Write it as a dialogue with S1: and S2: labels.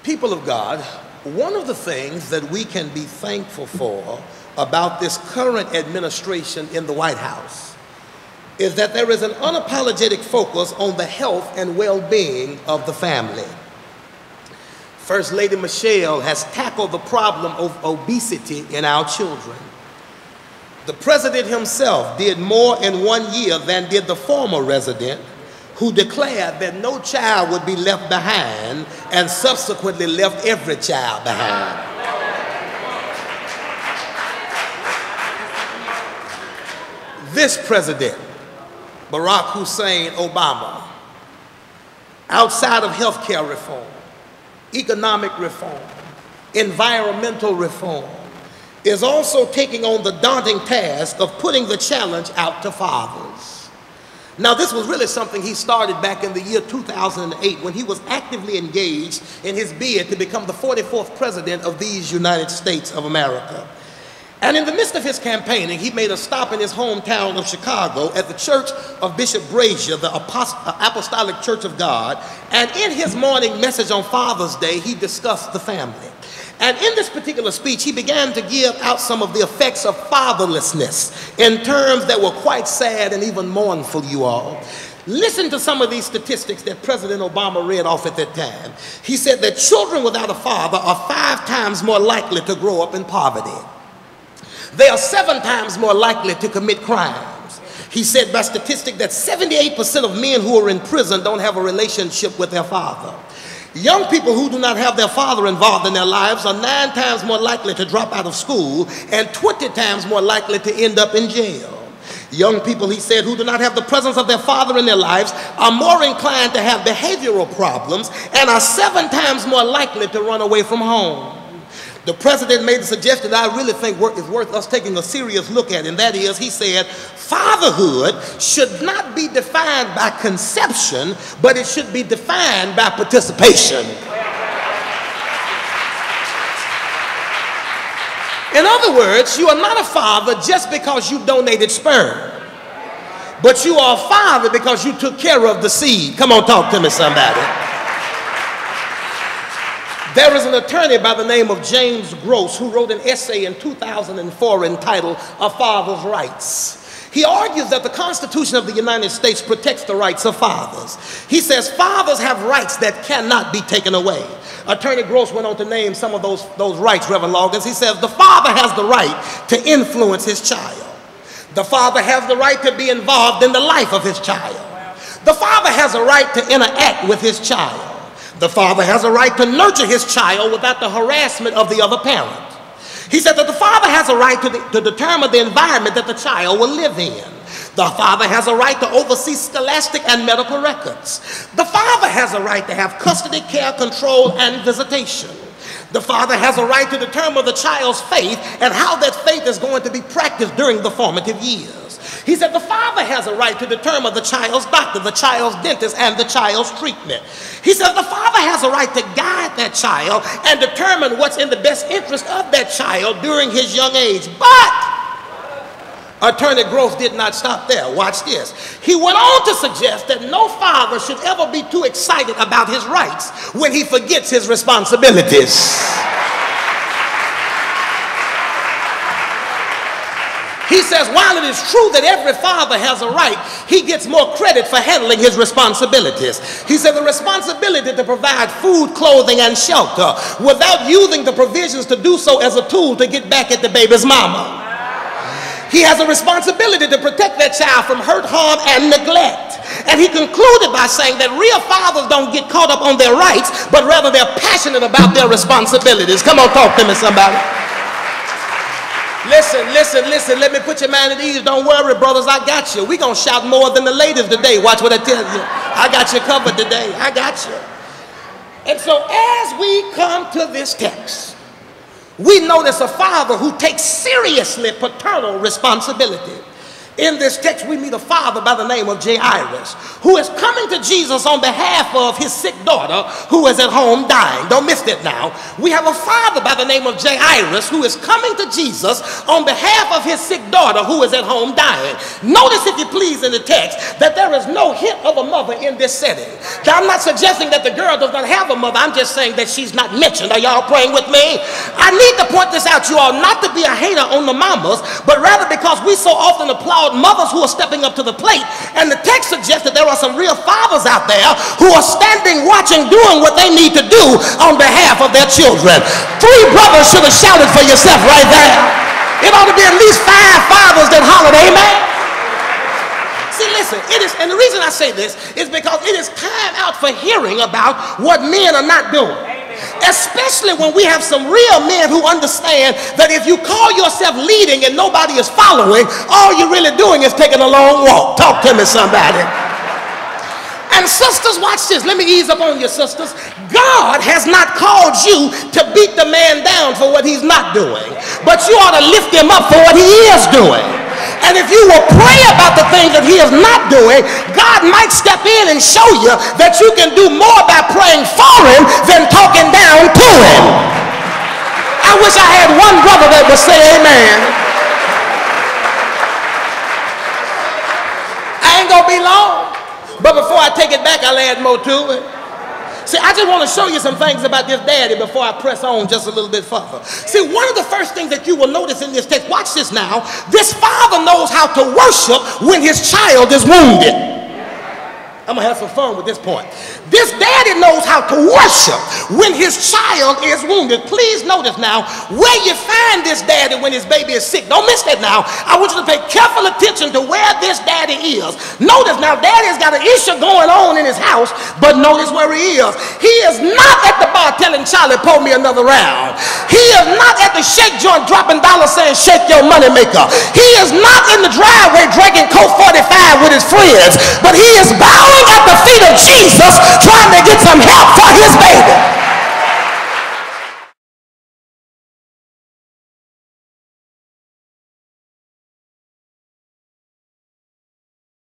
S1: People of God, one of the things that we can be thankful for about this current administration in the White House is that there is an unapologetic focus on the health and well-being of the family. First Lady Michelle has tackled the problem of obesity in our children. The president himself did more in 1 year than did the former resident, who declared that no child would be left behind and subsequently left every child behind. This president, Barack Hussein Obama, outside of healthcare reform, economic reform, environmental reform, is also taking on the daunting task of putting the challenge out to fathers. Now, this was really something he started back in the year 2008 when he was actively engaged in his bid to become the 44th president of these United States of America. And in the midst of his campaigning, he made a stop in his hometown of Chicago at the church of Bishop Brazier, the Apostolic Church of God. And in his morning message on Father's Day, he discussed the family. And in this particular speech, he began to give out some of the effects of fatherlessness in terms that were quite sad and even mournful, you all. Listen to some of these statistics that President Obama read off at that time. He said that children without a father are 5 times more likely to grow up in poverty. They are 7 times more likely to commit crimes. He said by statistic that 78% of men who are in prison don't have a relationship with their father. Young people who do not have their father involved in their lives are 9 times more likely to drop out of school and 20 times more likely to end up in jail. Young people, he said, who do not have the presence of their father in their lives are more inclined to have behavioral problems and are 7 times more likely to run away from home. The president made a suggestion that I really think is worth us taking a serious look at, and that is, he said, fatherhood should not be defined by conception, but it should be defined by participation. In other words, you are not a father just because you donated sperm, but you are a father because you took care of the seed. Come on, talk to me, somebody. There is an attorney by the name of James Gross who wrote an essay in 2004 entitled A Father's Rights. He argues that the Constitution of the United States protects the rights of fathers. He says fathers have rights that cannot be taken away. Attorney Gross went on to name some of those rights, Reverend Loggins. He says the father has the right to influence his child. The father has the right to be involved in the life of his child. The father has a right to interact with his child. The father has a right to nurture his child without the harassment of the other parent. He said that the father has a right to determine the environment that the child will live in. The father has a right to oversee scholastic and medical records. The father has a right to have custody, care, control, and visitation. The father has a right to determine the child's faith and how that faith is going to be practiced during the formative years. He said the father has a right to determine the child's doctor, the child's dentist, and the child's treatment. He said the father has a right to guide that child and determine what's in the best interest of that child during his young age. But Attorney Gross did not stop there. Watch this. He went on to suggest that no father should ever be too excited about his rights when he forgets his responsibilities. He says, while it is true that every father has a right, he gets more credit for handling his responsibilities. He said the responsibility to provide food, clothing, and shelter without using the provisions to do so as a tool to get back at the baby's mama. He has a responsibility to protect that child from hurt, harm, and neglect. And he concluded by saying that real fathers don't get caught up on their rights, but rather they're passionate about their responsibilities. Come on, talk to me, somebody. Listen, let me put your mind at ease. Don't worry, brothers, I got you. We're going to shout more than the ladies today. Watch what I tell you. I got you covered today. I got you. And so as we come to this text, we notice a father who takes seriously paternal responsibility. In this text, we meet a father by the name of Jairus, who is coming to Jesus on behalf of his sick daughter who is at home dying. Don't miss that now. We have a father by the name of Jairus who is coming to Jesus on behalf of his sick daughter who is at home dying. Notice, if you please, in the text that there is no hint of a mother in this setting. Now, I'm not suggesting that the girl does not have a mother. I'm just saying that she's not mentioned. Are y'all praying with me? I need to point this out, you all, not to be a hater on the mamas, but rather because we so often applaud mothers who are stepping up to the plate, and the text suggests that there are some real fathers out there who are standing, watching, doing what they need to do on behalf of their children. 3 brothers should have shouted for yourself right there. It ought to be at least 5 fathers that hollered amen. See, listen, it is, and the reason I say this is because it is time out for hearing about what men are not doing. Especially when we have some real men who understand that if you call yourself leading and nobody is following, all you're really doing is taking a long walk. Talk to me, somebody. And sisters, watch this. Let me ease up on you, sisters. God has not called you to beat the man down for what he's not doing, but you ought to lift him up for what he is doing. And if you will pray about the things that he is not doing, God might step in and show you that you can do more by praying for him than talking down to him. I wish I had one brother that would say amen. I ain't gonna be long, but before I take it back, I'll add more to it. See, I just want to show you some things about this daddy before I press on just a little bit further. See, one of the first things that you will notice in this text, watch this now, this father knows how to worship when his child is wounded. I'm going to have some fun with this point. This daddy knows how to worship when his child is wounded. Please notice now where you find this daddy when his baby is sick. Don't miss that now. I want you to pay careful attention to where this daddy is. Notice now, daddy's got an issue going on in his house, but notice where he is. He is not at the bar telling Charlie, pour me another round. He is not at the shake joint dropping dollars saying, shake your money maker. He is not in the driveway drinking Coke 45 with his friends, but he is bowing at the feet of Jesus,